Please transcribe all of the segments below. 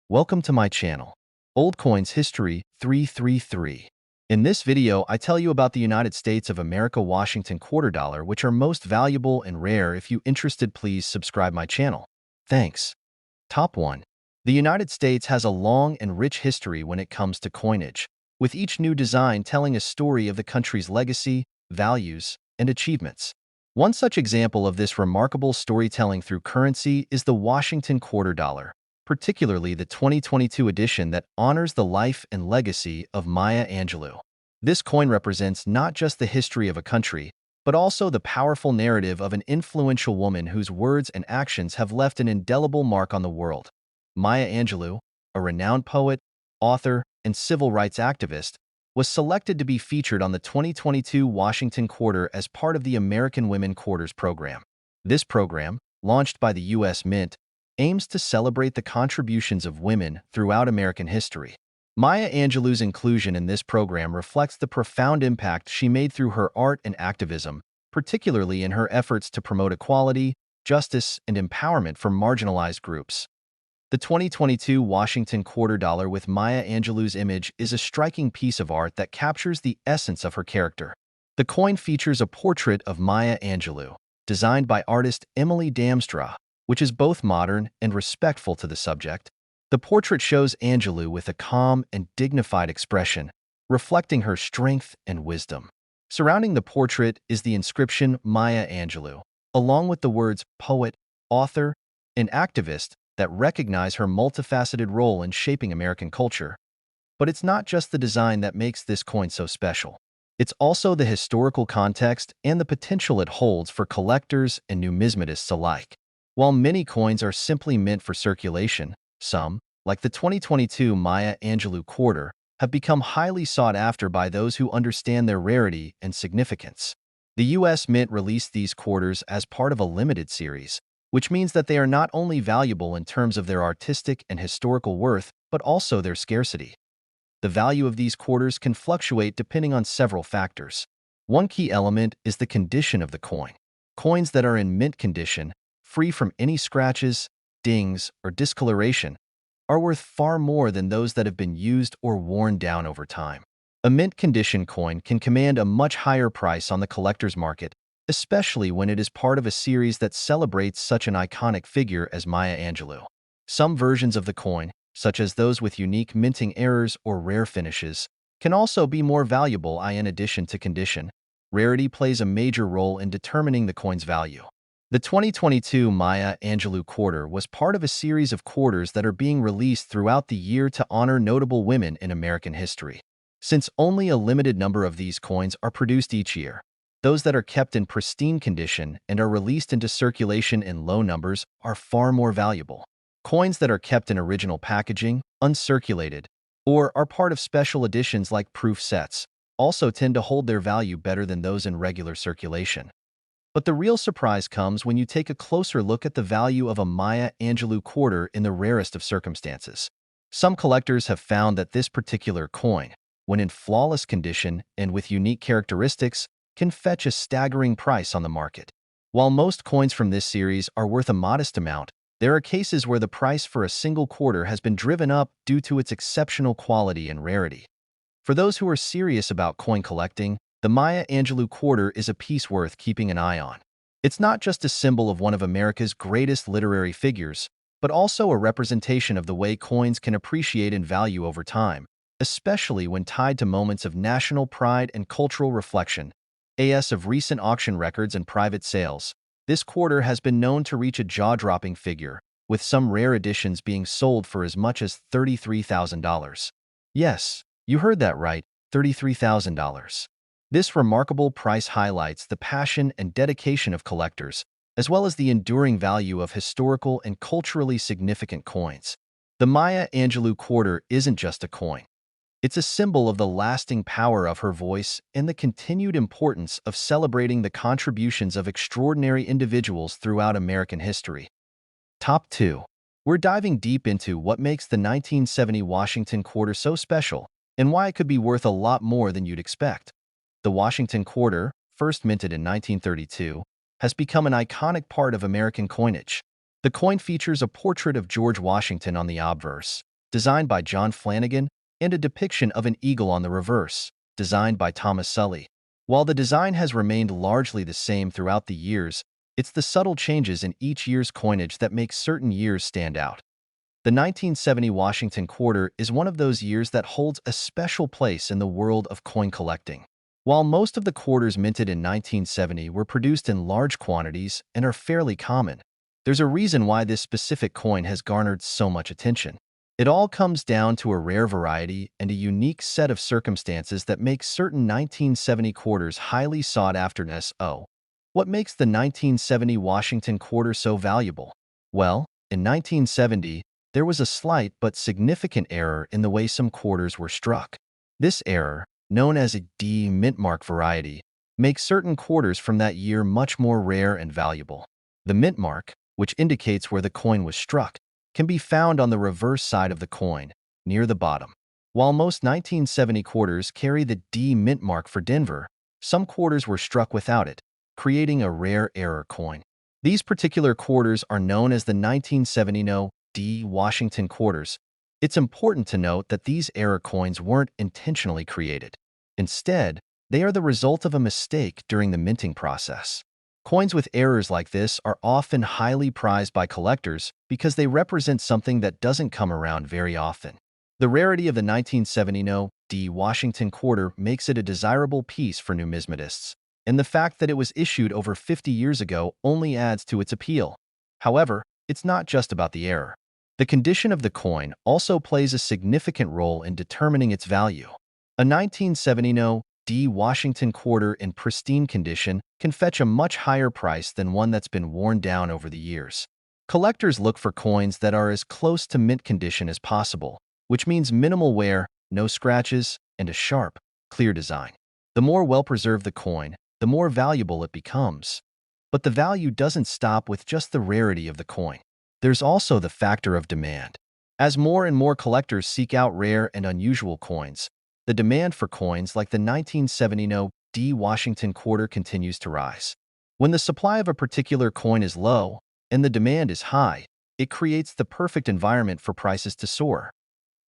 Welcome to my channel, Old Coins History 333. In this video, I tell you about the United States of America Washington quarter dollar, which are most valuable and rare. If you interested, please subscribe my channel. Thanks. Top 1. The United States has a long and rich history when it comes to coinage, with each new design telling a story of the country's legacy, values, and achievements. One such example of this remarkable storytelling through currency is the Washington quarter dollar, particularly the 2022 edition that honors the life and legacy of Maya Angelou. This coin represents not just the history of a country, but also the powerful narrative of an influential woman whose words and actions have left an indelible mark on the world. Maya Angelou, a renowned poet, author, and civil rights activist, was selected to be featured on the 2022 Washington Quarter as part of the American Women Quarters program. This program, launched by the U.S. Mint, aims to celebrate the contributions of women throughout American history. Maya Angelou's inclusion in this program reflects the profound impact she made through her art and activism, particularly in her efforts to promote equality, justice, and empowerment for marginalized groups. The 2022 Washington quarter dollar with Maya Angelou's image is a striking piece of art that captures the essence of her character. The coin features a portrait of Maya Angelou, designed by artist Emily Damstra, which is both modern and respectful to the subject. The portrait shows Angelou with a calm and dignified expression, reflecting her strength and wisdom. Surrounding the portrait is the inscription Maya Angelou, along with the words poet, author, and activist that recognize her multifaceted role in shaping American culture. But it's not just the design that makes this coin so special. It's also the historical context and the potential it holds for collectors and numismatists alike. While many coins are simply meant for circulation, some, like the 2022 Maya Angelou quarter, have become highly sought after by those who understand their rarity and significance. The U.S. Mint released these quarters as part of a limited series, which means that they are not only valuable in terms of their artistic and historical worth, but also their scarcity. The value of these quarters can fluctuate depending on several factors. One key element is the condition of the coin. Coins that are in mint condition, free from any scratches, dings, or discoloration, are worth far more than those that have been used or worn down over time. A mint condition coin can command a much higher price on the collector's market, especially when it is part of a series that celebrates such an iconic figure as Maya Angelou. Some versions of the coin, such as those with unique minting errors or rare finishes, can also be more valuable. In addition to condition, rarity plays a major role in determining the coin's value. The 2022 Maya Angelou quarter was part of a series of quarters that are being released throughout the year to honor notable women in American history. Since only a limited number of these coins are produced each year, those that are kept in pristine condition and are released into circulation in low numbers are far more valuable. Coins that are kept in original packaging, uncirculated, or are part of special editions like proof sets also tend to hold their value better than those in regular circulation. But the real surprise comes when you take a closer look at the value of a Maya Angelou quarter in the rarest of circumstances. Some collectors have found that this particular coin, when in flawless condition and with unique characteristics, can fetch a staggering price on the market. While most coins from this series are worth a modest amount, there are cases where the price for a single quarter has been driven up due to its exceptional quality and rarity. For those who are serious about coin collecting, the Maya Angelou quarter is a piece worth keeping an eye on. It's not just a symbol of one of America's greatest literary figures, but also a representation of the way coins can appreciate in value over time, especially when tied to moments of national pride and cultural reflection. As of recent auction records and private sales, this quarter has been known to reach a jaw-dropping figure, with some rare editions being sold for as much as $33,000. Yes, you heard that right, $33,000. This remarkable price highlights the passion and dedication of collectors, as well as the enduring value of historical and culturally significant coins. The Maya Angelou quarter isn't just a coin. It's a symbol of the lasting power of her voice and the continued importance of celebrating the contributions of extraordinary individuals throughout American history. Top 2. We're diving deep into what makes the 1970 Washington quarter so special and why it could be worth a lot more than you'd expect. The Washington quarter, first minted in 1932, has become an iconic part of American coinage. The coin features a portrait of George Washington on the obverse, designed by John Flanagan, and a depiction of an eagle on the reverse, designed by Thomas Sully. While the design has remained largely the same throughout the years, it's the subtle changes in each year's coinage that make certain years stand out. The 1970 Washington quarter is one of those years that holds a special place in the world of coin collecting. While most of the quarters minted in 1970 were produced in large quantities and are fairly common, there's a reason why this specific coin has garnered so much attention. It all comes down to a rare variety and a unique set of circumstances that make certain 1970 quarters highly sought after. What makes the 1970 Washington quarter so valuable? Well, in 1970, there was a slight but significant error in the way some quarters were struck. This error, known as a D mint mark variety, makes certain quarters from that year much more rare and valuable. The mint mark, which indicates where the coin was struck, can be found on the reverse side of the coin, near the bottom. While most 1970 quarters carry the D mint mark for Denver, some quarters were struck without it, creating a rare error coin. These particular quarters are known as the 1970 D Washington quarters. It's important to note that these error coins weren't intentionally created. Instead, they are the result of a mistake during the minting process. Coins with errors like this are often highly prized by collectors because they represent something that doesn't come around very often. The rarity of the 1970 D Washington quarter makes it a desirable piece for numismatists, and the fact that it was issued over 50 years ago only adds to its appeal. However, it's not just about the error. The condition of the coin also plays a significant role in determining its value. A 1970 D Washington quarter in pristine condition can fetch a much higher price than one that's been worn down over the years. Collectors look for coins that are as close to mint condition as possible, which means minimal wear, no scratches, and a sharp, clear design. The more well-preserved the coin, the more valuable it becomes. But the value doesn't stop with just the rarity of the coin. There's also the factor of demand. As more and more collectors seek out rare and unusual coins, the demand for coins like the 1970 D Washington quarter continues to rise. When the supply of a particular coin is low and the demand is high, it creates the perfect environment for prices to soar.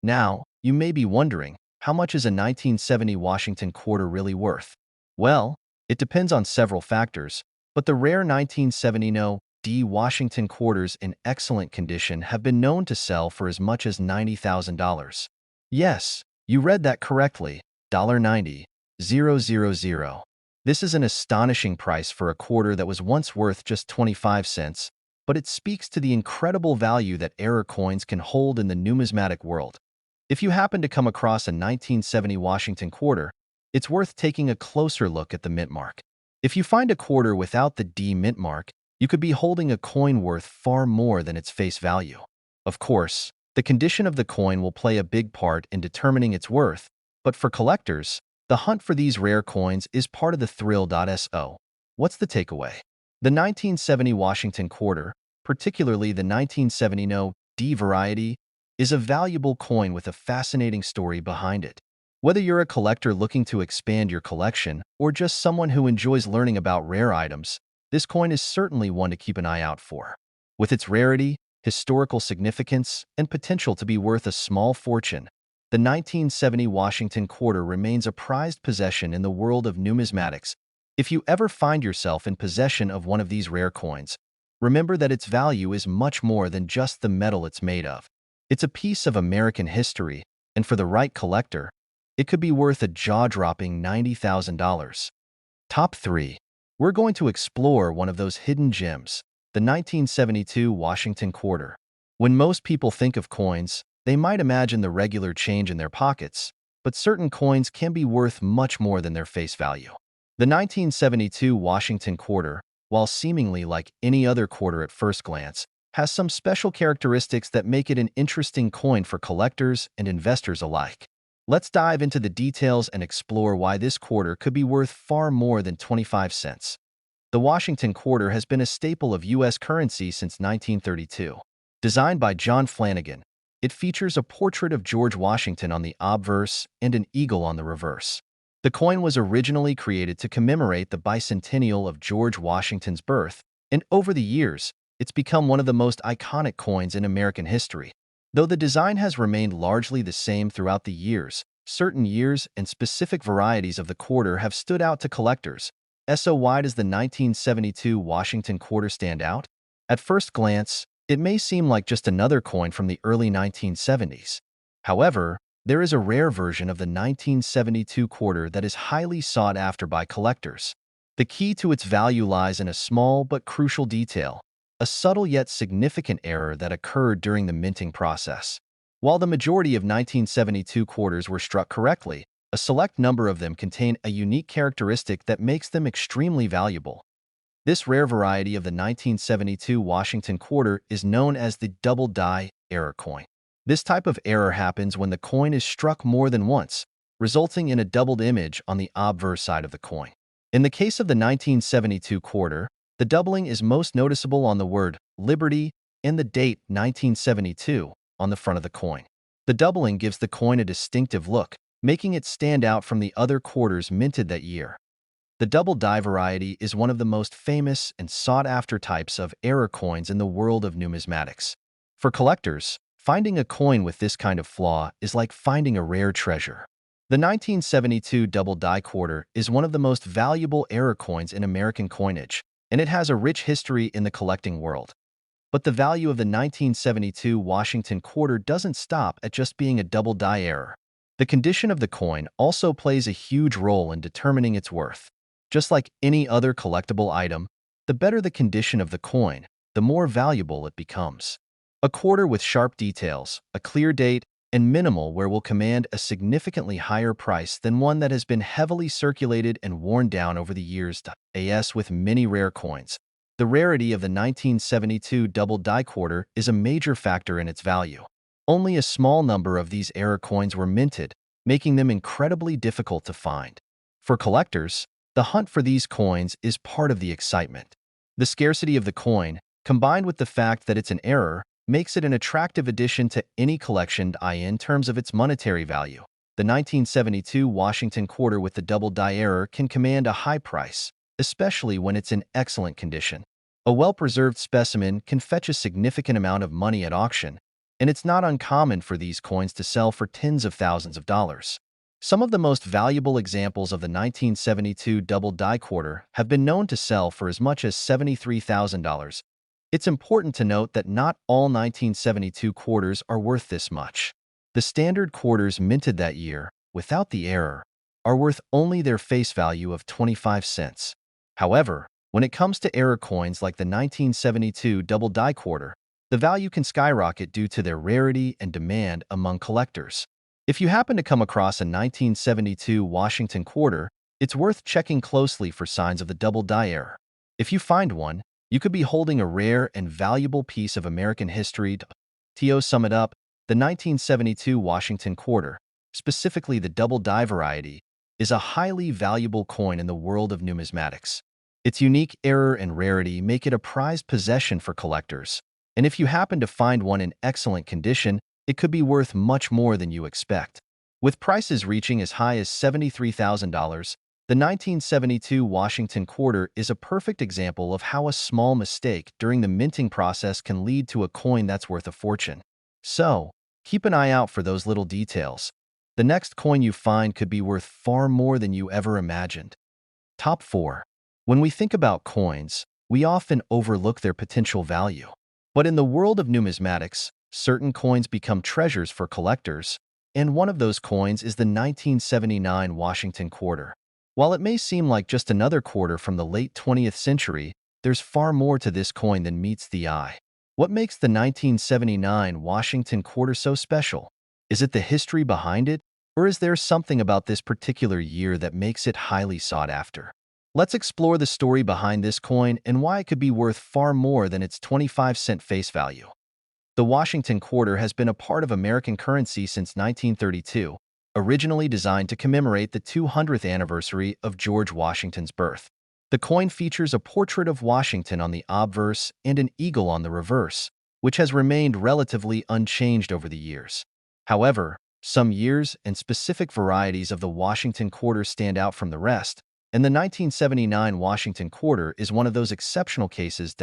Now, you may be wondering, how much is a 1970 Washington quarter really worth? Well, it depends on several factors, but the rare 1970 D Washington quarters in excellent condition have been known to sell for as much as $90,000. Yes, you read that correctly, $90,000. This is an astonishing price for a quarter that was once worth just 25 cents, but it speaks to the incredible value that error coins can hold in the numismatic world. If you happen to come across a 1970 Washington quarter, it's worth taking a closer look at the mint mark. If you find a quarter without the D mint mark, you could be holding a coin worth far more than its face value. Of course, the condition of the coin will play a big part in determining its worth, but for collectors, the hunt for these rare coins is part of the thrill. What's the takeaway? The 1970 Washington quarter, particularly the 1970 D variety, is a valuable coin with a fascinating story behind it. Whether you're a collector looking to expand your collection or just someone who enjoys learning about rare items, this coin is certainly one to keep an eye out for. With its rarity, historical significance, and potential to be worth a small fortune, the 1970 Washington quarter remains a prized possession in the world of numismatics. If you ever find yourself in possession of one of these rare coins, remember that its value is much more than just the metal it's made of. It's a piece of American history, and for the right collector, it could be worth a jaw-dropping $90,000. Top 3. We're going to explore one of those hidden gems, the 1972 Washington quarter. When most people think of coins, they might imagine the regular change in their pockets, but certain coins can be worth much more than their face value. The 1972 Washington quarter, while seemingly like any other quarter at first glance, has some special characteristics that make it an interesting coin for collectors and investors alike. Let's dive into the details and explore why this quarter could be worth far more than 25 cents. The Washington quarter has been a staple of U.S. currency since 1932. Designed by John Flanagan, it features a portrait of George Washington on the obverse and an eagle on the reverse. The coin was originally created to commemorate the bicentennial of George Washington's birth, and over the years, it's become one of the most iconic coins in American history. Though the design has remained largely the same throughout the years, certain years and specific varieties of the quarter have stood out to collectors. So why does the 1972 Washington quarter stand out? At first glance, it may seem like just another coin from the early 1970s. However, there is a rare version of the 1972 quarter that is highly sought after by collectors. The key to its value lies in a small but crucial detail, a subtle yet significant error that occurred during the minting process. While the majority of 1972 quarters were struck correctly, a select number of them contain a unique characteristic that makes them extremely valuable. This rare variety of the 1972 Washington quarter is known as the double die error coin. This type of error happens when the coin is struck more than once, resulting in a doubled image on the obverse side of the coin. In the case of the 1972 quarter, the doubling is most noticeable on the word Liberty and the date 1972 on the front of the coin. The doubling gives the coin a distinctive look, making it stand out from the other quarters minted that year. The double die variety is one of the most famous and sought-after types of error coins in the world of numismatics. For collectors, finding a coin with this kind of flaw is like finding a rare treasure. The 1972 double die quarter is one of the most valuable error coins in American coinage, and it has a rich history in the collecting world. But the value of the 1972 Washington quarter doesn't stop at just being a double die error. The condition of the coin also plays a huge role in determining its worth. Just like any other collectible item, the better the condition of the coin, the more valuable it becomes. A quarter with sharp details, a clear date, and minimal wear will command a significantly higher price than one that has been heavily circulated and worn down over the years. As with many rare coins, the rarity of the 1972 double die quarter is a major factor in its value. Only a small number of these error coins were minted, making them incredibly difficult to find. For collectors, the hunt for these coins is part of the excitement. The scarcity of the coin, combined with the fact that it's an error, makes it an attractive addition to any collection in terms of its monetary value. The 1972 Washington quarter with the double die error can command a high price, especially when it's in excellent condition. A well-preserved specimen can fetch a significant amount of money at auction, and it's not uncommon for these coins to sell for tens of thousands of dollars. Some of the most valuable examples of the 1972 double die quarter have been known to sell for as much as $73,000. It's important to note that not all 1972 quarters are worth this much. The standard quarters minted that year, without the error, are worth only their face value of 25 cents. However, when it comes to error coins like the 1972 double die quarter, the value can skyrocket due to their rarity and demand among collectors. If you happen to come across a 1972 Washington quarter, it's worth checking closely for signs of the double die error. If you find one, you could be holding a rare and valuable piece of American history. To sum it up, the 1972 Washington quarter, specifically the double die variety, is a highly valuable coin in the world of numismatics. Its unique error and rarity make it a prized possession for collectors, and if you happen to find one in excellent condition, it could be worth much more than you expect. With prices reaching as high as $73,000, the 1972 Washington quarter is a perfect example of how a small mistake during the minting process can lead to a coin that's worth a fortune. So, keep an eye out for those little details. The next coin you find could be worth far more than you ever imagined. Top 4. When we think about coins, we often overlook their potential value. But in the world of numismatics, certain coins become treasures for collectors, and one of those coins is the 1979 Washington quarter. While it may seem like just another quarter from the late 20th century, there's far more to this coin than meets the eye. What makes the 1979 Washington quarter so special? Is it the history behind it, or is there something about this particular year that makes it highly sought after? Let's explore the story behind this coin and why it could be worth far more than its 25-cent face value. The Washington quarter has been a part of American currency since 1932, originally designed to commemorate the 200th anniversary of George Washington's birth. The coin features a portrait of Washington on the obverse and an eagle on the reverse, which has remained relatively unchanged over the years. However, some years and specific varieties of the Washington quarter stand out from the rest, and the 1979 Washington quarter is one of those exceptional cases.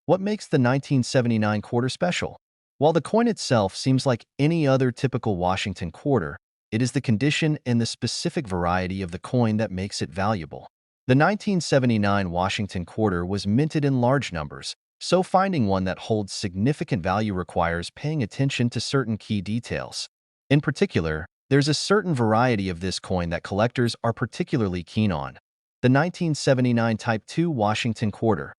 What makes the 1979 quarter special? While the coin itself seems like any other typical Washington quarter, it is the condition and the specific variety of the coin that makes it valuable. The 1979 Washington quarter was minted in large numbers, so finding one that holds significant value requires paying attention to certain key details. In particular, there's a certain variety of this coin that collectors are particularly keen on: the 1979 Type II Washington quarter.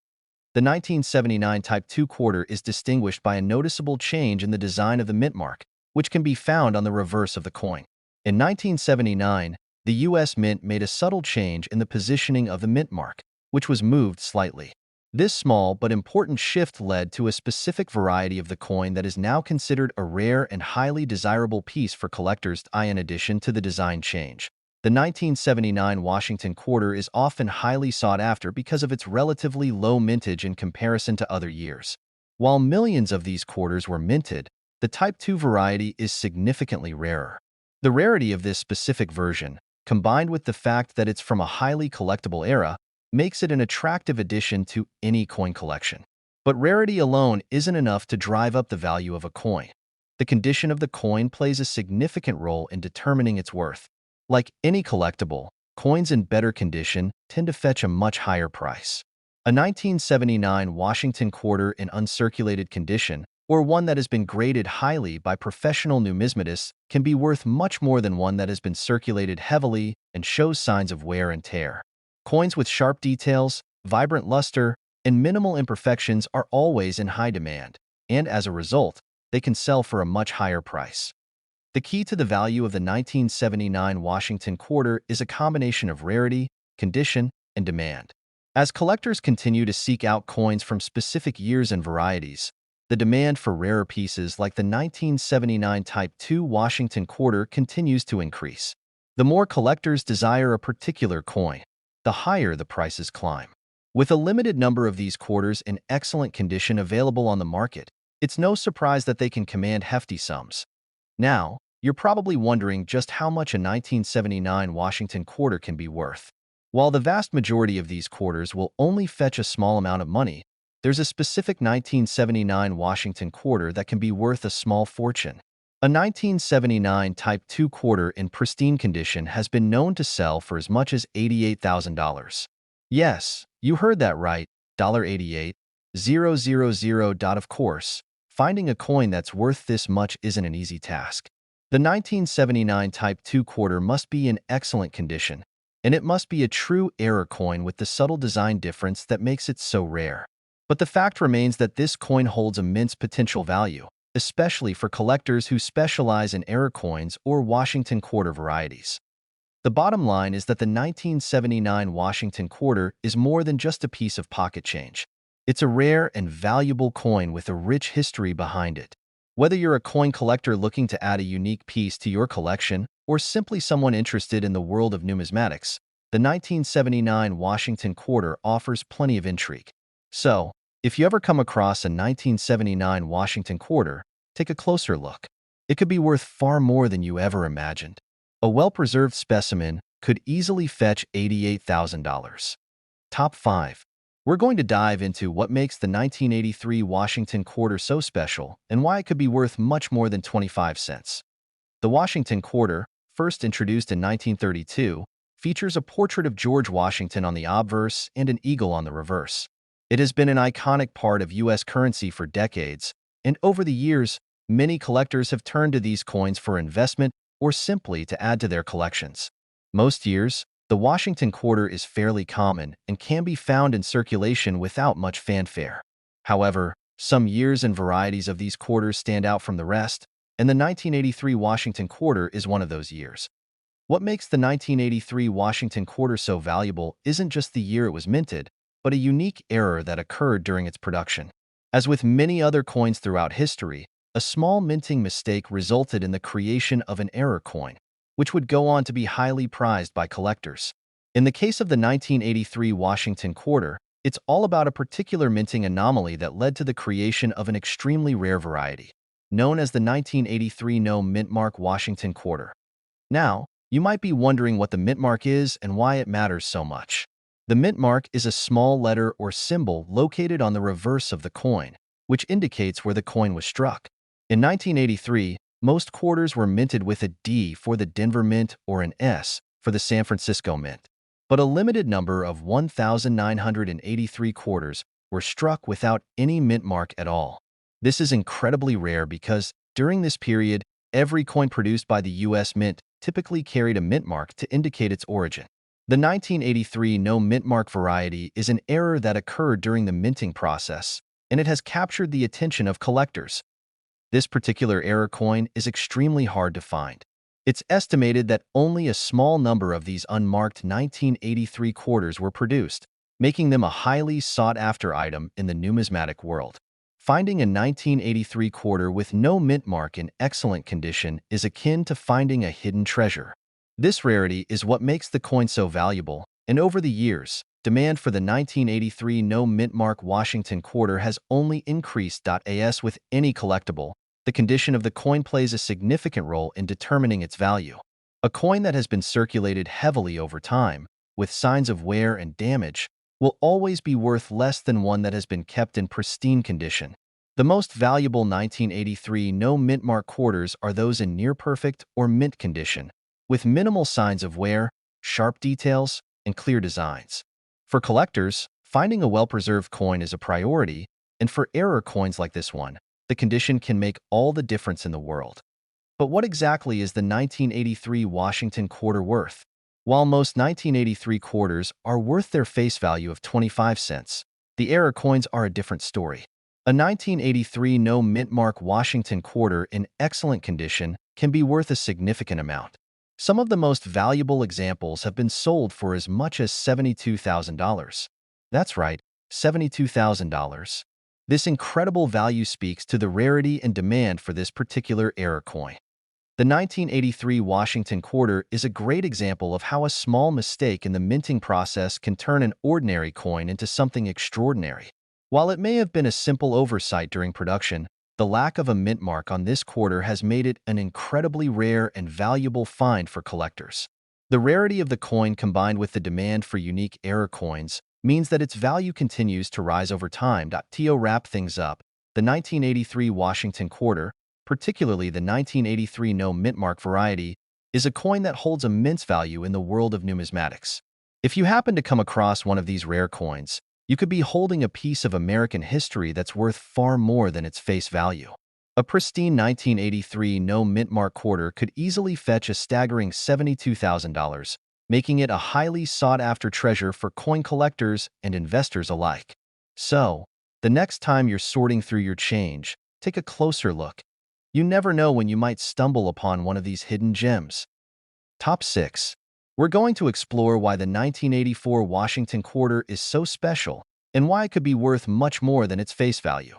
The 1979 Type II quarter is distinguished by a noticeable change in the design of the mint mark, which can be found on the reverse of the coin. In 1979, the U.S. Mint made a subtle change in the positioning of the mint mark, which was moved slightly. This small but important shift led to a specific variety of the coin that is now considered a rare and highly desirable piece for collectors. In addition to the design change, the 1979 Washington quarter is often highly sought after because of its relatively low mintage in comparison to other years. While millions of these quarters were minted, the Type II variety is significantly rarer. The rarity of this specific version, combined with the fact that it's from a highly collectible era, makes it an attractive addition to any coin collection. But rarity alone isn't enough to drive up the value of a coin. The condition of the coin plays a significant role in determining its worth. Like any collectible, coins in better condition tend to fetch a much higher price. A 1979 Washington quarter in uncirculated condition, or one that has been graded highly by professional numismatists, can be worth much more than one that has been circulated heavily and shows signs of wear and tear. Coins with sharp details, vibrant luster, and minimal imperfections are always in high demand, and as a result, they can sell for a much higher price. The key to the value of the 1979 Washington quarter is a combination of rarity, condition, and demand. As collectors continue to seek out coins from specific years and varieties, the demand for rarer pieces like the 1979 Type II Washington quarter continues to increase. The more collectors desire a particular coin, the higher the prices climb. With a limited number of these quarters in excellent condition available on the market, it's no surprise that they can command hefty sums. Now, you're probably wondering just how much a 1979 Washington quarter can be worth. While the vast majority of these quarters will only fetch a small amount of money, there's a specific 1979 Washington quarter that can be worth a small fortune. A 1979 Type II quarter in pristine condition has been known to sell for as much as $88,000. Yes, you heard that right, $88,000. Of course, finding a coin that's worth this much isn't an easy task. The 1979 Type II quarter must be in excellent condition, and it must be a true error coin with the subtle design difference that makes it so rare. But the fact remains that this coin holds immense potential value, especially for collectors who specialize in error coins or Washington quarter varieties. The bottom line is that the 1979 Washington quarter is more than just a piece of pocket change. It's a rare and valuable coin with a rich history behind it. Whether you're a coin collector looking to add a unique piece to your collection or simply someone interested in the world of numismatics, the 1979 Washington quarter offers plenty of intrigue. So, if you ever come across a 1979 Washington quarter, take a closer look. It could be worth far more than you ever imagined. A well-preserved specimen could easily fetch $88,000. Top 5. We're going to dive into what makes the 1983 Washington quarter so special and why it could be worth much more than 25 cents. The Washington quarter, first introduced in 1932, features a portrait of George Washington on the obverse and an eagle on the reverse. It has been an iconic part of U.S. currency for decades, and over the years, many collectors have turned to these coins for investment or simply to add to their collections. Most years, the Washington quarter is fairly common and can be found in circulation without much fanfare. However, some years and varieties of these quarters stand out from the rest, and the 1983 Washington quarter is one of those years. What makes the 1983 Washington quarter so valuable isn't just the year it was minted, but a unique error that occurred during its production. As with many other coins throughout history, a small minting mistake resulted in the creation of an error coin, which would go on to be highly prized by collectors. In the case of the 1983 Washington quarter, it's all about a particular minting anomaly that led to the creation of an extremely rare variety, known as the 1983 No Mint Mark Washington quarter. Now, you might be wondering what the mint mark is and why it matters so much. The mint mark is a small letter or symbol located on the reverse of the coin, which indicates where the coin was struck. In 1983, most quarters were minted with a D for the Denver Mint or an S for the San Francisco Mint. But a limited number of 1,983 quarters were struck without any mint mark at all. This is incredibly rare because, during this period, every coin produced by the U.S. Mint typically carried a mint mark to indicate its origin. The 1983 no mint mark variety is an error that occurred during the minting process, and it has captured the attention of collectors. This particular error coin is extremely hard to find. It's estimated that only a small number of these unmarked 1983 quarters were produced, making them a highly sought-after item in the numismatic world. Finding a 1983 quarter with no mint mark in excellent condition is akin to finding a hidden treasure. This rarity is what makes the coin so valuable, and over the years, demand for the 1983 no mint mark Washington quarter has only increased. As with any collectible, the condition of the coin plays a significant role in determining its value. A coin that has been circulated heavily over time, with signs of wear and damage, will always be worth less than one that has been kept in pristine condition. The most valuable 1983 no mint mark quarters are those in near-perfect or mint condition, with minimal signs of wear, sharp details, and clear designs. For collectors, finding a well-preserved coin is a priority, and for error coins like this one, the condition can make all the difference in the world. But what exactly is the 1983 Washington quarter worth? While most 1983 quarters are worth their face value of 25 cents, the error coins are a different story. A 1983 no mint mark Washington quarter in excellent condition can be worth a significant amount. Some of the most valuable examples have been sold for as much as $72,000. That's right, $72,000. This incredible value speaks to the rarity and demand for this particular error coin. The 1983 Washington quarter is a great example of how a small mistake in the minting process can turn an ordinary coin into something extraordinary. While it may have been a simple oversight during production, the lack of a mint mark on this quarter has made it an incredibly rare and valuable find for collectors. The rarity of the coin combined with the demand for unique error coins means that its value continues to rise over time. To wrap things up, the 1983 Washington quarter, particularly the 1983 no mint mark variety, is a coin that holds immense value in the world of numismatics. If you happen to come across one of these rare coins, you could be holding a piece of American history that's worth far more than its face value. A pristine 1983 no mint mark quarter could easily fetch a staggering $72,000, making it a highly sought-after treasure for coin collectors and investors alike. So, the next time you're sorting through your change, take a closer look. You never know when you might stumble upon one of these hidden gems. Top 6. We're going to explore why the 1984 Washington quarter is so special and why it could be worth much more than its face value.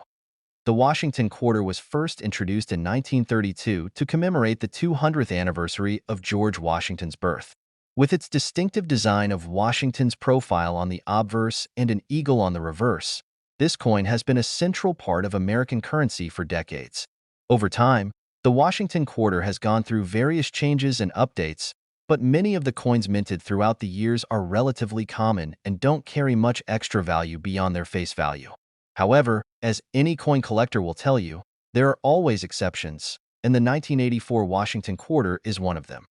The Washington quarter was first introduced in 1932 to commemorate the 200th anniversary of George Washington's birth. With its distinctive design of Washington's profile on the obverse and an eagle on the reverse, this coin has been a central part of American currency for decades. Over time, the Washington quarter has gone through various changes and updates, but many of the coins minted throughout the years are relatively common and don't carry much extra value beyond their face value. However, as any coin collector will tell you, there are always exceptions, and the 1984 Washington quarter is one of them.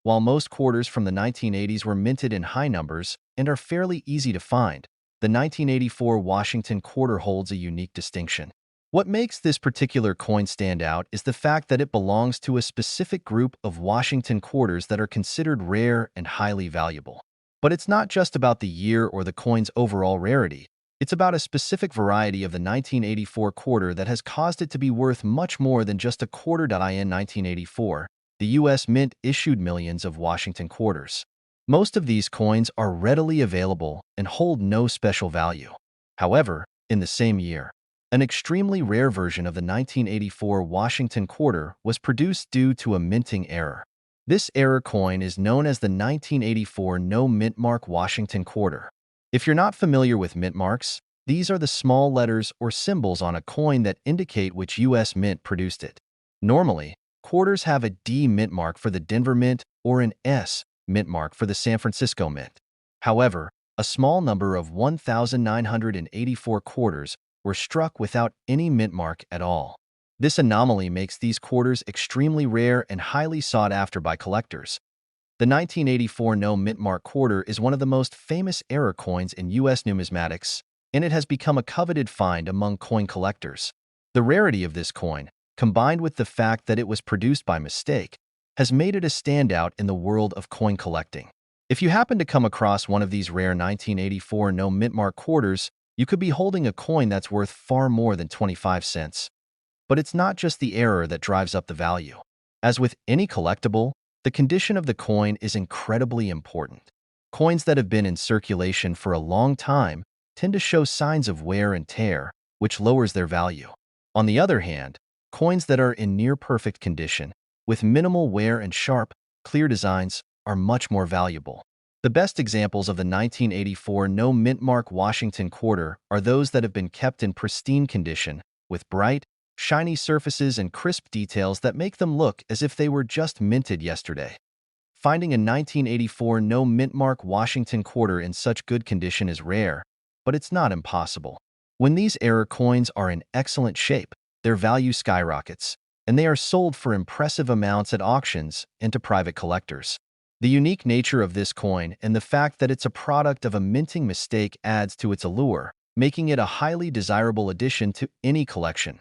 While most quarters from the 1980s were minted in high numbers and are fairly easy to find, the 1984 Washington quarter holds a unique distinction. What makes this particular coin stand out is the fact that it belongs to a specific group of Washington quarters that are considered rare and highly valuable. But it's not just about the year or the coin's overall rarity. It's about a specific variety of the 1984 quarter that has caused it to be worth much more than just a quarter. In 1984, the U.S. Mint issued millions of Washington quarters. Most of these coins are readily available and hold no special value. However, in the same year, an extremely rare version of the 1984 Washington quarter was produced due to a minting error. This error coin is known as the 1984 no mint mark Washington quarter. If you're not familiar with mint marks, these are the small letters or symbols on a coin that indicate which U.S. Mint produced it. Normally, quarters have a D mint mark for the Denver Mint or an S mint mark for the San Francisco Mint. However, a small number of 1,984 quarters were struck without any mint mark at all. This anomaly makes these quarters extremely rare and highly sought after by collectors. The 1984 no mint mark quarter is one of the most famous error coins in U.S. numismatics, and it has become a coveted find among coin collectors. The rarity of this coin, combined with the fact that it was produced by mistake, has made it a standout in the world of coin collecting. If you happen to come across one of these rare 1984 no mint mark quarters, you could be holding a coin that's worth far more than 25 cents. But it's not just the error that drives up the value. As with any collectible, the condition of the coin is incredibly important. Coins that have been in circulation for a long time tend to show signs of wear and tear, which lowers their value. On the other hand, coins that are in near-perfect condition, with minimal wear and sharp, clear designs, are much more valuable. The best examples of the 1984 no mint mark Washington quarter are those that have been kept in pristine condition, with bright, shiny surfaces and crisp details that make them look as if they were just minted yesterday. Finding a 1984 no mint mark Washington quarter in such good condition is rare, but it's not impossible. When these error coins are in excellent shape, their value skyrockets, and they are sold for impressive amounts at auctions and to private collectors. The unique nature of this coin and the fact that it's a product of a minting mistake adds to its allure, making it a highly desirable addition to any collection.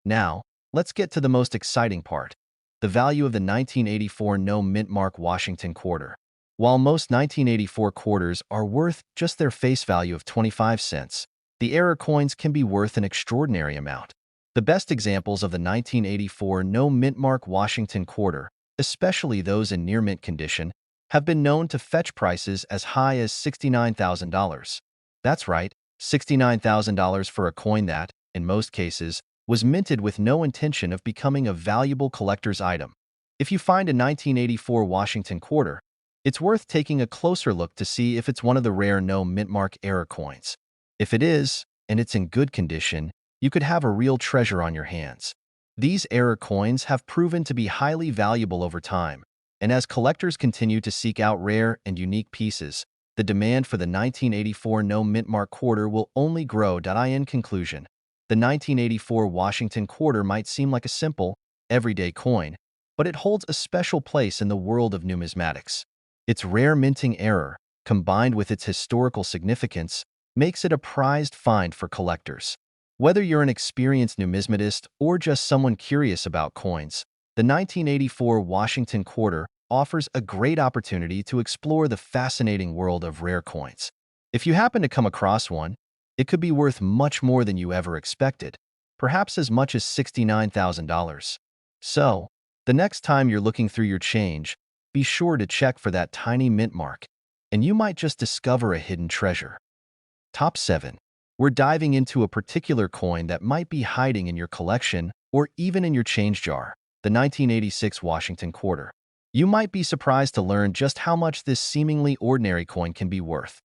Now, let's get to the most exciting part, the value of the 1984 no mint mark Washington quarter. While most 1984 quarters are worth just their face value of 25 cents, the error coins can be worth an extraordinary amount. The best examples of the 1984 no mint mark Washington quarter, especially those in near mint condition, have been known to fetch prices as high as $69,000. That's right, $69,000 for a coin that, in most cases, was minted with no intention of becoming a valuable collector's item. If you find a 1984 Washington quarter, it's worth taking a closer look to see if it's one of the rare no mint mark error coins. If it is, and it's in good condition, you could have a real treasure on your hands. These error coins have proven to be highly valuable over time, and as collectors continue to seek out rare and unique pieces, the demand for the 1984 no mint mark quarter will only grow. In conclusion, the 1984 Washington quarter might seem like a simple, everyday coin, but it holds a special place in the world of numismatics. Its rare minting error, combined with its historical significance, makes it a prized find for collectors. Whether you're an experienced numismatist or just someone curious about coins, the 1984 Washington quarter offers a great opportunity to explore the fascinating world of rare coins. If you happen to come across one, it could be worth much more than you ever expected, perhaps as much as $69,000. So, the next time you're looking through your change, be sure to check for that tiny mint mark, and you might just discover a hidden treasure. Top 7. We're diving into a particular coin that might be hiding in your collection or even in your change jar, the 1986 Washington quarter. You might be surprised to learn just how much this seemingly ordinary coin can be worth.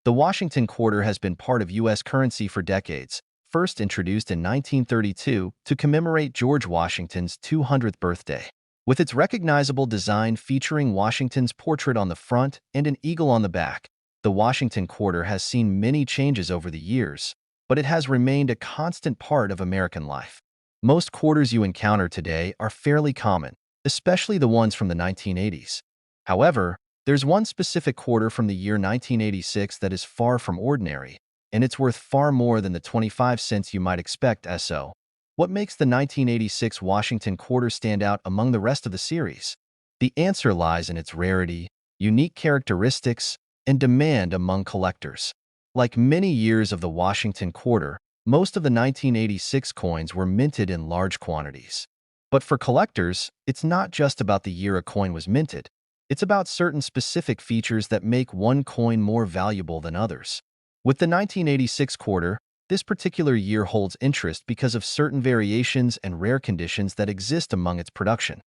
The Washington quarter has been part of U.S. currency for decades, first introduced in 1932 to commemorate George Washington's 200th birthday. With its recognizable design featuring Washington's portrait on the front and an eagle on the back, the Washington quarter has seen many changes over the years, but it has remained a constant part of American life. Most quarters you encounter today are fairly common, especially the ones from the 1980s. However, there's one specific quarter from the year 1986 that is far from ordinary, and it's worth far more than the 25 cents you might expect. So, what makes the 1986 Washington quarter stand out among the rest of the series? The answer lies in its rarity, unique characteristics, and demand among collectors. Like many years of the Washington quarter, most of the 1986 coins were minted in large quantities. But for collectors, it's not just about the year a coin was minted. It's about certain specific features that make one coin more valuable than others. With the 1986 quarter, this particular year holds interest because of certain variations and rare conditions that exist among its production.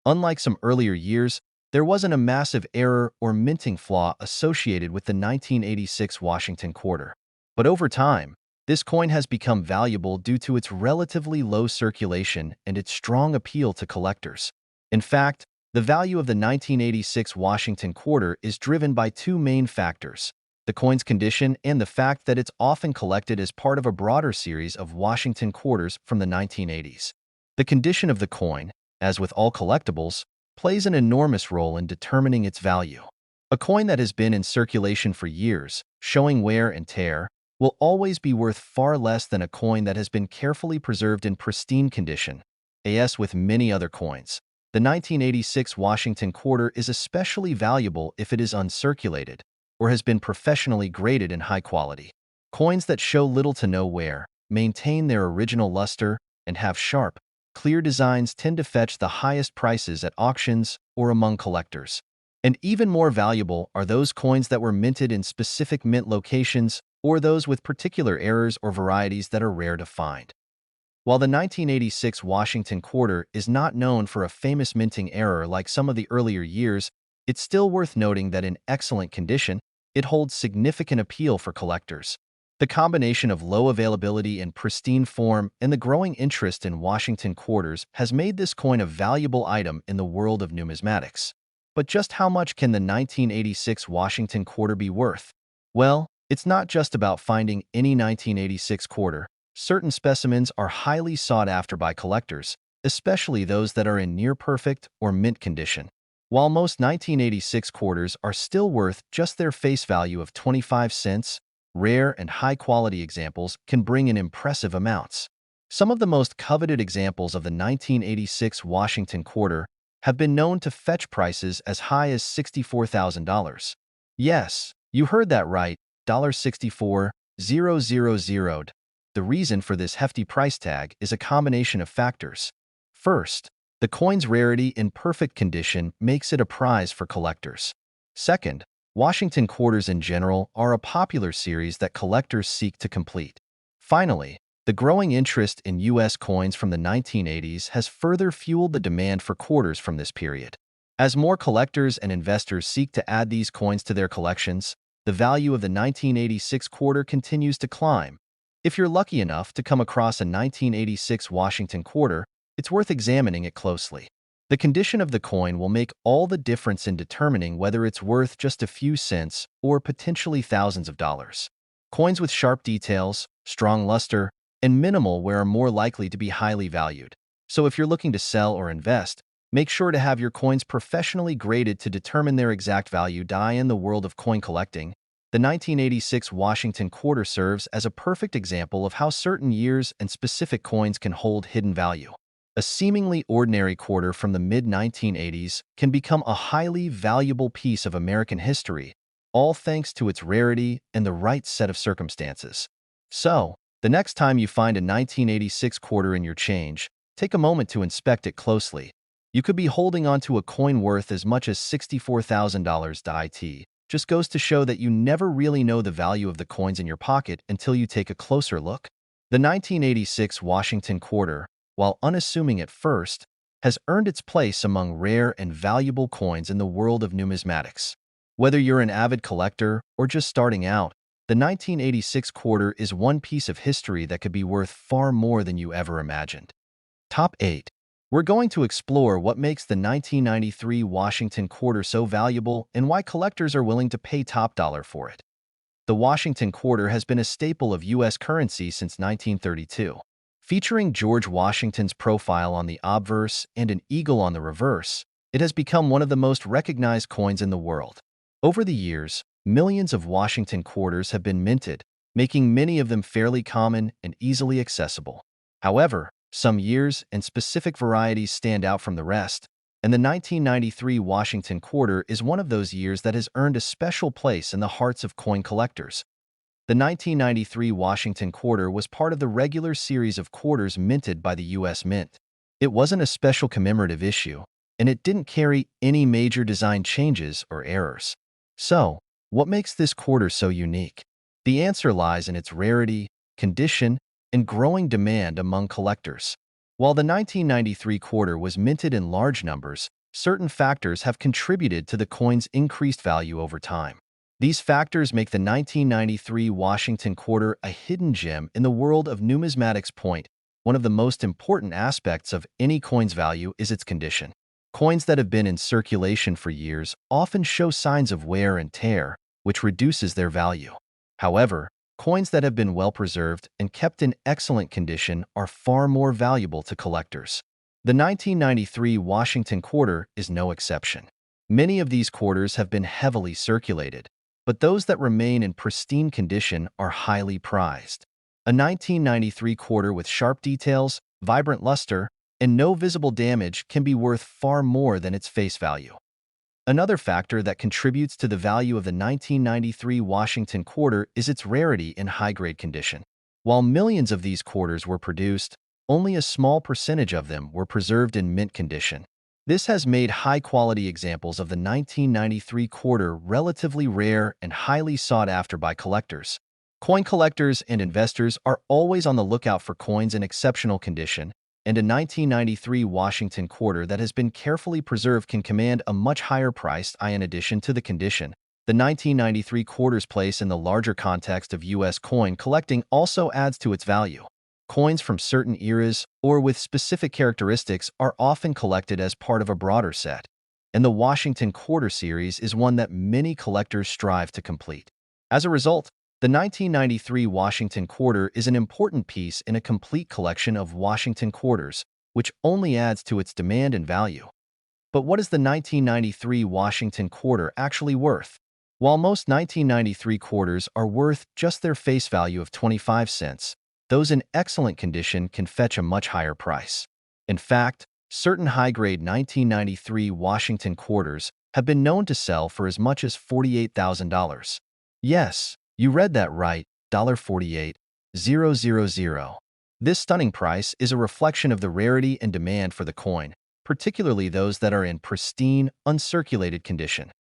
Unlike some earlier years, there wasn't a massive error or minting flaw associated with the 1986 Washington quarter. But over time, this coin has become valuable due to its relatively low circulation and its strong appeal to collectors. In fact, the value of the 1986 Washington quarter is driven by two main factors: the coin's condition and the fact that it's often collected as part of a broader series of Washington quarters from the 1980s. The condition of the coin, as with all collectibles, plays an enormous role in determining its value. A coin that has been in circulation for years, showing wear and tear, will always be worth far less than a coin that has been carefully preserved in pristine condition. As with many other coins, the 1986 Washington quarter is especially valuable if it is uncirculated or has been professionally graded in high quality. Coins that show little to no wear, maintain their original luster, and have sharp, clear designs tend to fetch the highest prices at auctions or among collectors. And even more valuable are those coins that were minted in specific mint locations or those with particular errors or varieties that are rare to find. While the 1986 Washington quarter is not known for a famous minting error like some of the earlier years, it's still worth noting that in excellent condition, it holds significant appeal for collectors. The combination of low availability and pristine form and the growing interest in Washington quarters has made this coin a valuable item in the world of numismatics. But just how much can the 1986 Washington quarter be worth? Well, it's not just about finding any 1986 quarter. Certain specimens are highly sought after by collectors, especially those that are in near-perfect or mint condition. While most 1986 quarters are still worth just their face value of 25 cents, rare and high-quality examples can bring in impressive amounts. Some of the most coveted examples of the 1986 Washington quarter have been known to fetch prices as high as $64,000. Yes, you heard that right, $64,000. The reason for this hefty price tag is a combination of factors. First, the coin's rarity in perfect condition makes it a prize for collectors. Second, Washington quarters in general are a popular series that collectors seek to complete. Finally, the growing interest in U.S. coins from the 1980s has further fueled the demand for quarters from this period. As more collectors and investors seek to add these coins to their collections, the value of the 1986 quarter continues to climb. If you're lucky enough to come across a 1986 Washington quarter, it's worth examining it closely. The condition of the coin will make all the difference in determining whether it's worth just a few cents or potentially thousands of dollars. Coins with sharp details, strong luster, and minimal wear are more likely to be highly valued. So if you're looking to sell or invest, make sure to have your coins professionally graded to determine their exact value. In the world of coin collecting, the 1986 Washington quarter serves as a perfect example of how certain years and specific coins can hold hidden value. A seemingly ordinary quarter from the mid-1980s can become a highly valuable piece of American history, all thanks to its rarity and the right set of circumstances. So, the next time you find a 1986 quarter in your change, take a moment to inspect it closely. You could be holding onto a coin worth as much as $64,000. It just goes to show that you never really know the value of the coins in your pocket until you take a closer look. The 1986 Washington quarter, while unassuming at first, has earned its place among rare and valuable coins in the world of numismatics. Whether you're an avid collector or just starting out, the 1986 quarter is one piece of history that could be worth far more than you ever imagined. Top 8. We're going to explore what makes the 1993 Washington quarter so valuable and why collectors are willing to pay top dollar for it. The Washington quarter has been a staple of U.S. currency since 1932. Featuring George Washington's profile on the obverse and an eagle on the reverse, it has become one of the most recognized coins in the world. Over the years, millions of Washington quarters have been minted, making many of them fairly common and easily accessible. However, some years and specific varieties stand out from the rest, and the 1993 Washington quarter is one of those years that has earned a special place in the hearts of coin collectors. The 1993 Washington quarter was part of the regular series of quarters minted by the U.S. Mint. It wasn't a special commemorative issue, and it didn't carry any major design changes or errors. So, what makes this quarter so unique? The answer lies in its rarity, condition, and growing demand among collectors. While the 1993 quarter was minted in large numbers, certain factors have contributed to the coin's increased value over time. These factors make the 1993 Washington quarter a hidden gem in the world of numismatics. One of the most important aspects of any coin's value is its condition. Coins that have been in circulation for years often show signs of wear and tear, which reduces their value. However, coins that have been well preserved and kept in excellent condition are far more valuable to collectors. The 1993 Washington quarter is no exception. Many of these quarters have been heavily circulated, but those that remain in pristine condition are highly prized. A 1993 quarter with sharp details, vibrant luster, and no visible damage can be worth far more than its face value. Another factor that contributes to the value of the 1993 Washington quarter is its rarity in high-grade condition. While millions of these quarters were produced, only a small percentage of them were preserved in mint condition. This has made high-quality examples of the 1993 quarter relatively rare and highly sought after by collectors. Coin collectors and investors are always on the lookout for coins in exceptional condition, and a 1993 Washington quarter that has been carefully preserved can command a much higher price. In addition to the condition, the 1993 quarter's place in the larger context of U.S. coin collecting also adds to its value. Coins from certain eras or with specific characteristics are often collected as part of a broader set, and the Washington quarter series is one that many collectors strive to complete. As a result, the 1993 Washington quarter is an important piece in a complete collection of Washington quarters, which only adds to its demand and value. But what is the 1993 Washington quarter actually worth? While most 1993 quarters are worth just their face value of 25 cents, those in excellent condition can fetch a much higher price. In fact, certain high-grade 1993 Washington quarters have been known to sell for as much as $48,000. Yes, you read that right, $48,000. This stunning price is a reflection of the rarity and demand for the coin, particularly those that are in pristine, uncirculated condition.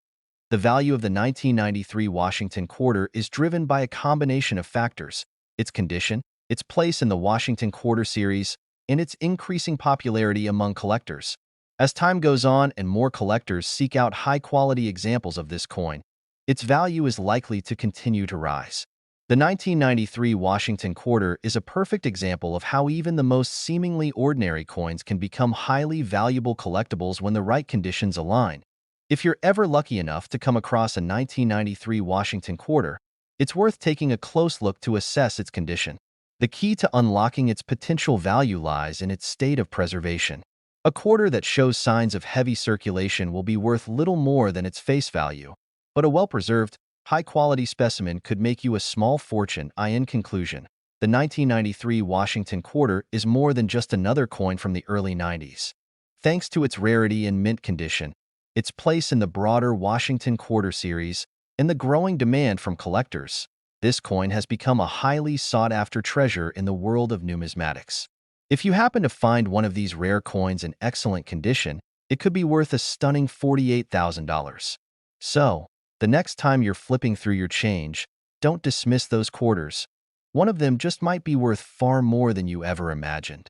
The value of the 1993 Washington quarter is driven by a combination of factors: its condition, its place in the Washington quarter series, and its increasing popularity among collectors. As time goes on and more collectors seek out high-quality examples of this coin, its value is likely to continue to rise. The 1993 Washington quarter is a perfect example of how even the most seemingly ordinary coins can become highly valuable collectibles when the right conditions align. If you're ever lucky enough to come across a 1993 Washington quarter, it's worth taking a close look to assess its condition. The key to unlocking its potential value lies in its state of preservation. A quarter that shows signs of heavy circulation will be worth little more than its face value, but a well-preserved, high-quality specimen could make you a small fortune. In conclusion, the 1993 Washington quarter is more than just another coin from the early 90s. Thanks to its rarity and mint condition, its place in the broader Washington quarter series, and the growing demand from collectors, this coin has become a highly sought-after treasure in the world of numismatics. If you happen to find one of these rare coins in excellent condition, it could be worth a stunning $48,000. So, the next time you're flipping through your change, don't dismiss those quarters. One of them just might be worth far more than you ever imagined.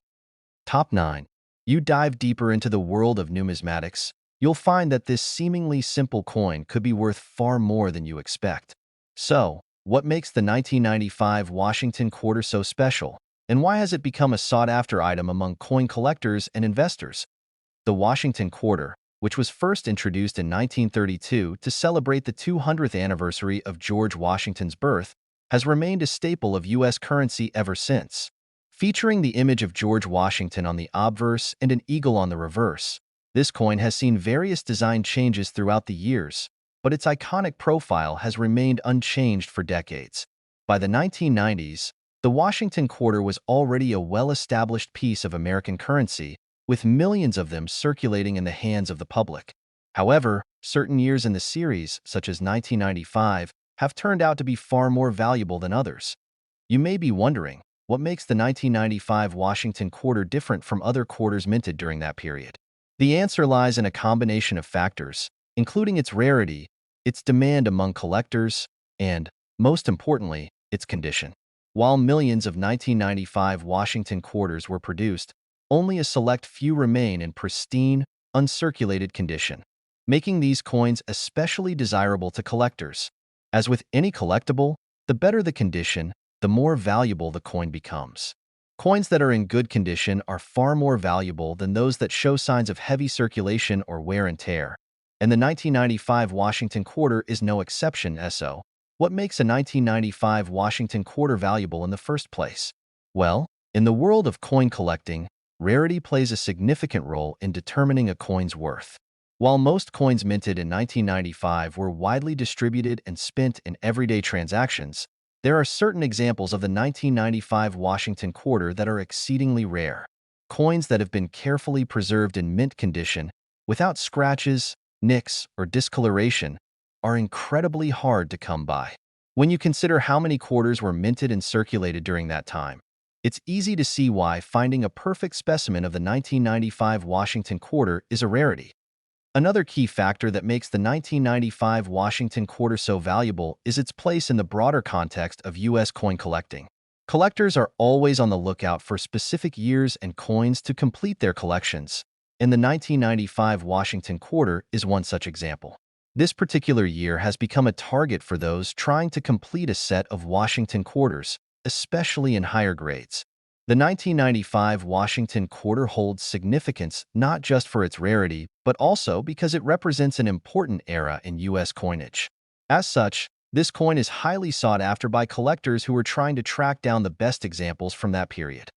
Top 9. You dive deeper into the world of numismatics, you'll find that this seemingly simple coin could be worth far more than you expect. So, what makes the 1995 Washington quarter so special, and why has it become a sought-after item among coin collectors and investors? The Washington quarter, which was first introduced in 1932 to celebrate the 200th anniversary of George Washington's birth, has remained a staple of U.S. currency ever since. Featuring the image of George Washington on the obverse and an eagle on the reverse, this coin has seen various design changes throughout the years, but its iconic profile has remained unchanged for decades. By the 1990s, the Washington quarter was already a well-established piece of American currency, with millions of them circulating in the hands of the public. However, certain years in the series, such as 1995, have turned out to be far more valuable than others. You may be wondering, what makes the 1995 Washington quarter different from other quarters minted during that period? The answer lies in a combination of factors, including its rarity, its demand among collectors, and, most importantly, its condition. While millions of 1995 Washington quarters were produced, only a select few remain in pristine, uncirculated condition, making these coins especially desirable to collectors. As with any collectible, the better the condition, the more valuable the coin becomes. Coins that are in good condition are far more valuable than those that show signs of heavy circulation or wear and tear, and the 1995 Washington quarter is no exception. So, what makes a 1995 Washington quarter valuable in the first place? Well, in the world of coin collecting, rarity plays a significant role in determining a coin's worth. While most coins minted in 1995 were widely distributed and spent in everyday transactions, there are certain examples of the 1995 Washington quarter that are exceedingly rare. Coins that have been carefully preserved in mint condition, without scratches, nicks, or discoloration, are incredibly hard to come by. When you consider how many quarters were minted and circulated during that time, it's easy to see why finding a perfect specimen of the 1995 Washington quarter is a rarity. Another key factor that makes the 1995 Washington quarter so valuable is its place in the broader context of U.S. coin collecting. Collectors are always on the lookout for specific years and coins to complete their collections, and the 1995 Washington quarter is one such example. This particular year has become a target for those trying to complete a set of Washington quarters, especially in higher grades. The 1995 Washington quarter holds significance not just for its rarity, but also because it represents an important era in U.S. coinage. As such, this coin is highly sought after by collectors who are trying to track down the best examples from that period.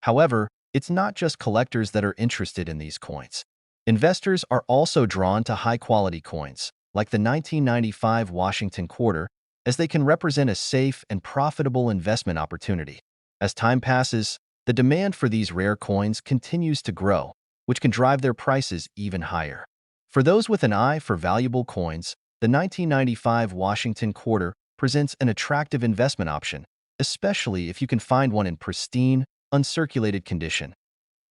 However, it's not just collectors that are interested in these coins. Investors are also drawn to high-quality coins, like the 1995 Washington quarter, as they can represent a safe and profitable investment opportunity. As time passes, the demand for these rare coins continues to grow, which can drive their prices even higher. For those with an eye for valuable coins, the 1995 Washington quarter presents an attractive investment option, especially if you can find one in pristine, uncirculated condition.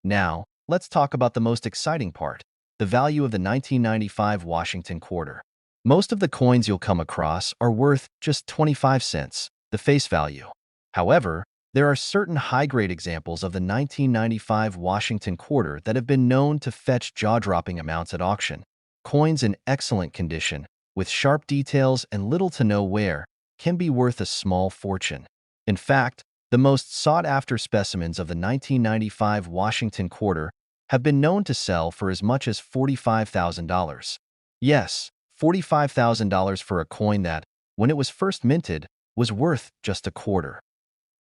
Now, let's talk about the most exciting part, the value of the 1995 Washington quarter. Most of the coins you'll come across are worth just 25 cents, the face value. However, there are certain high-grade examples of the 1995 Washington quarter that have been known to fetch jaw-dropping amounts at auction. Coins in excellent condition, with sharp details and little to no wear, can be worth a small fortune. In fact, the most sought-after specimens of the 1995 Washington quarter have been known to sell for as much as $45,000. Yes, $45,000 for a coin that, when it was first minted, was worth just a quarter.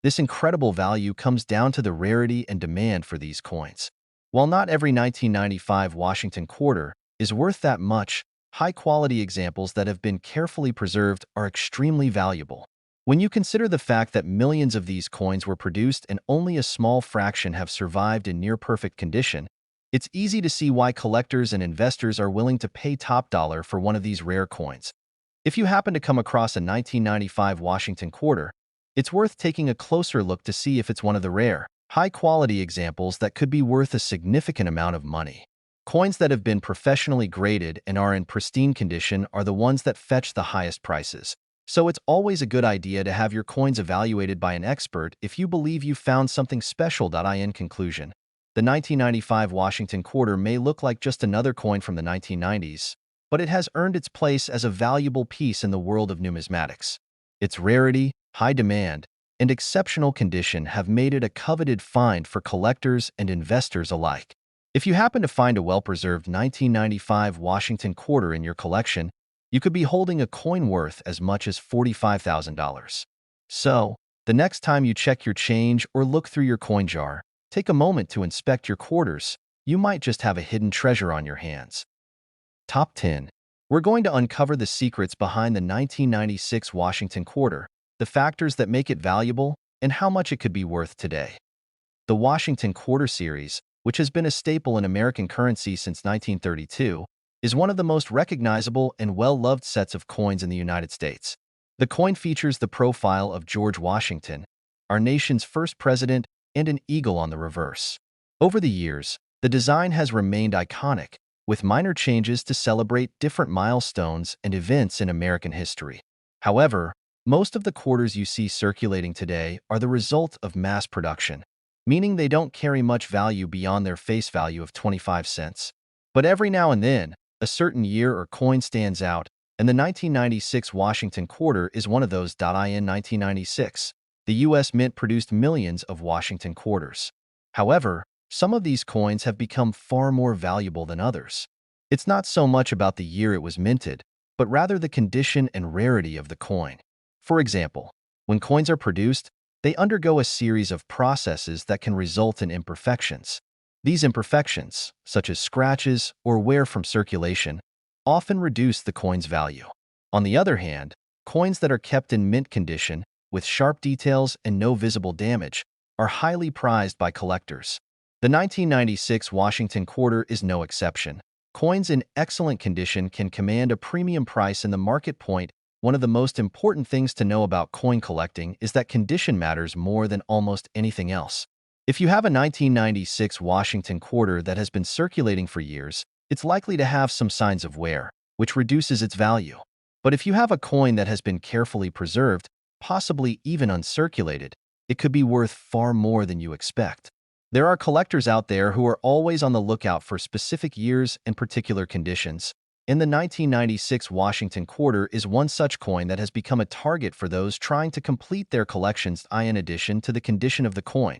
This incredible value comes down to the rarity and demand for these coins. While not every 1995 Washington quarter is worth that much, high-quality examples that have been carefully preserved are extremely valuable. When you consider the fact that millions of these coins were produced and only a small fraction have survived in near-perfect condition, it's easy to see why collectors and investors are willing to pay top dollar for one of these rare coins. If you happen to come across a 1995 Washington quarter, it's worth taking a closer look to see if it's one of the rare, high-quality examples that could be worth a significant amount of money. Coins that have been professionally graded and are in pristine condition are the ones that fetch the highest prices. So it's always a good idea to have your coins evaluated by an expert if you believe you found something special. In conclusion, the 1995 Washington quarter may look like just another coin from the 1990s, but it has earned its place as a valuable piece in the world of numismatics. Its rarity, high demand, and exceptional condition have made it a coveted find for collectors and investors alike. If you happen to find a well-preserved 1995 Washington quarter in your collection, you could be holding a coin worth as much as $45,000. So, the next time you check your change or look through your coin jar, take a moment to inspect your quarters. You might just have a hidden treasure on your hands. Top 10. We're going to uncover the secrets behind the 1996 Washington quarter, the factors that make it valuable, and how much it could be worth today. The Washington quarter series, which has been a staple in American currency since 1932, is one of the most recognizable and well-loved sets of coins in the United States. The coin features the profile of George Washington, our nation's first president, and an eagle on the reverse. Over the years, the design has remained iconic, with minor changes to celebrate different milestones and events in American history. However, most of the quarters you see circulating today are the result of mass production, meaning they don't carry much value beyond their face value of 25 cents. But every now and then, a certain year or coin stands out, and the 1996 Washington quarter is one of those. In 1996, the U.S. Mint produced millions of Washington quarters. However, some of these coins have become far more valuable than others. It's not so much about the year it was minted, but rather the condition and rarity of the coin. For example, when coins are produced, they undergo a series of processes that can result in imperfections. These imperfections, such as scratches or wear from circulation, often reduce the coin's value. On the other hand, coins that are kept in mint condition, with sharp details and no visible damage, are highly prized by collectors. The 1996 Washington quarter is no exception. Coins in excellent condition can command a premium price in the market. One of the most important things to know about coin collecting is that condition matters more than almost anything else. If you have a 1996 Washington quarter that has been circulating for years, it's likely to have some signs of wear, which reduces its value. But if you have a coin that has been carefully preserved, possibly even uncirculated, it could be worth far more than you expect. There are collectors out there who are always on the lookout for specific years and particular conditions. And the 1996 Washington quarter is one such coin that has become a target for those trying to complete their collections. In addition to the condition of the coin,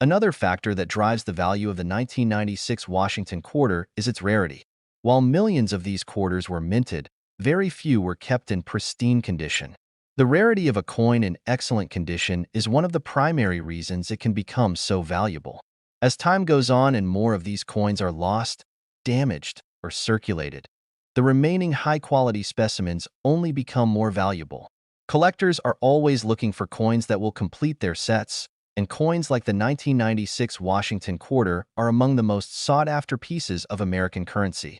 another factor that drives the value of the 1996 Washington quarter is its rarity. While millions of these quarters were minted, very few were kept in pristine condition. The rarity of a coin in excellent condition is one of the primary reasons it can become so valuable. As time goes on and more of these coins are lost, damaged, or circulated, the remaining high-quality specimens only become more valuable. Collectors are always looking for coins that will complete their sets, and coins like the 1996 Washington quarter are among the most sought-after pieces of American currency.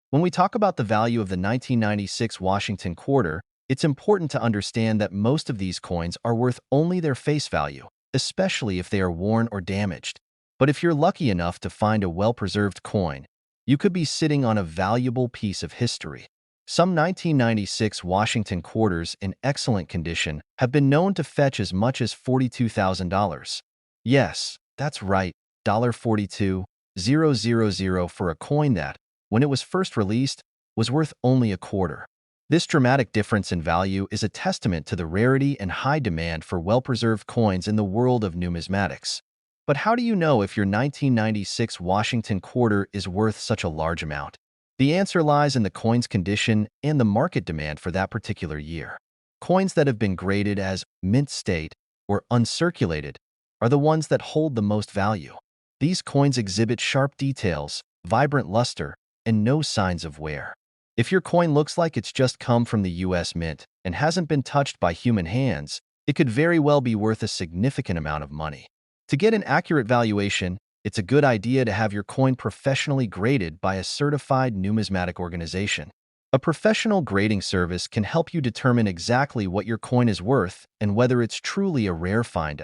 When we talk about the value of the 1996 Washington quarter, it's important to understand that most of these coins are worth only their face value, especially if they are worn or damaged. But if you're lucky enough to find a well-preserved coin, you could be sitting on a valuable piece of history. Some 1996 Washington quarters in excellent condition have been known to fetch as much as $42,000. Yes, that's right, $42,000 for a coin that, when it was first released, was worth only a quarter. This dramatic difference in value is a testament to the rarity and high demand for well-preserved coins in the world of numismatics. But how do you know if your 1996 Washington quarter is worth such a large amount? The answer lies in the coin's condition and the market demand for that particular year. Coins that have been graded as mint state or uncirculated are the ones that hold the most value. These coins exhibit sharp details, vibrant luster, and no signs of wear. If your coin looks like it's just come from the US Mint and hasn't been touched by human hands, it could very well be worth a significant amount of money. To get an accurate valuation, it's a good idea to have your coin professionally graded by a certified numismatic organization. A professional grading service can help you determine exactly what your coin is worth and whether it's truly a rare find.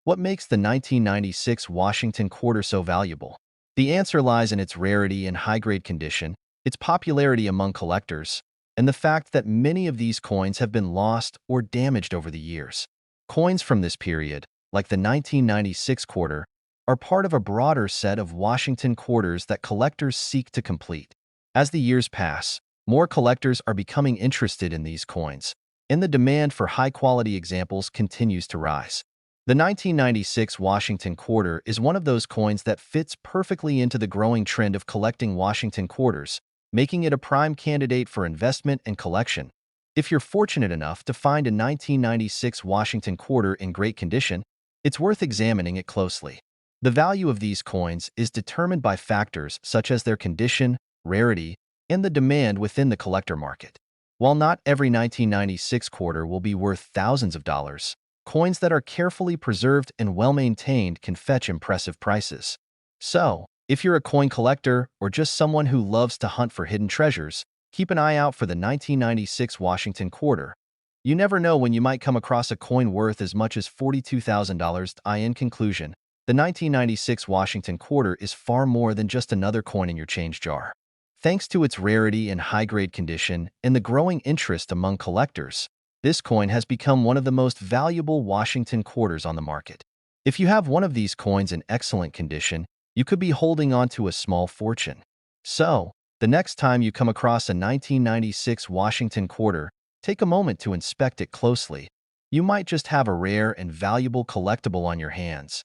What makes the 1996 Washington quarter so valuable? The answer lies in its rarity and high-grade condition, its popularity among collectors, and the fact that many of these coins have been lost or damaged over the years. Coins from this period, like the 1996 quarter, are part of a broader set of Washington quarters that collectors seek to complete. As the years pass, more collectors are becoming interested in these coins, and the demand for high-quality examples continues to rise. The 1996 Washington quarter is one of those coins that fits perfectly into the growing trend of collecting Washington quarters, making it a prime candidate for investment and collection. If you're fortunate enough to find a 1996 Washington quarter in great condition, it's worth examining it closely. The value of these coins is determined by factors such as their condition, rarity, and the demand within the collector market. While not every 1996 quarter will be worth thousands of dollars, coins that are carefully preserved and well-maintained can fetch impressive prices. So, if you're a coin collector or just someone who loves to hunt for hidden treasures, keep an eye out for the 1996 Washington quarter. You never know when you might come across a coin worth as much as $42,000. In conclusion, the 1996 Washington quarter is far more than just another coin in your change jar. Thanks to its rarity and high-grade condition and the growing interest among collectors, this coin has become one of the most valuable Washington quarters on the market. If you have one of these coins in excellent condition, you could be holding on to a small fortune. So, the next time you come across a 1996 Washington quarter, take a moment to inspect it closely. You might just have a rare and valuable collectible on your hands.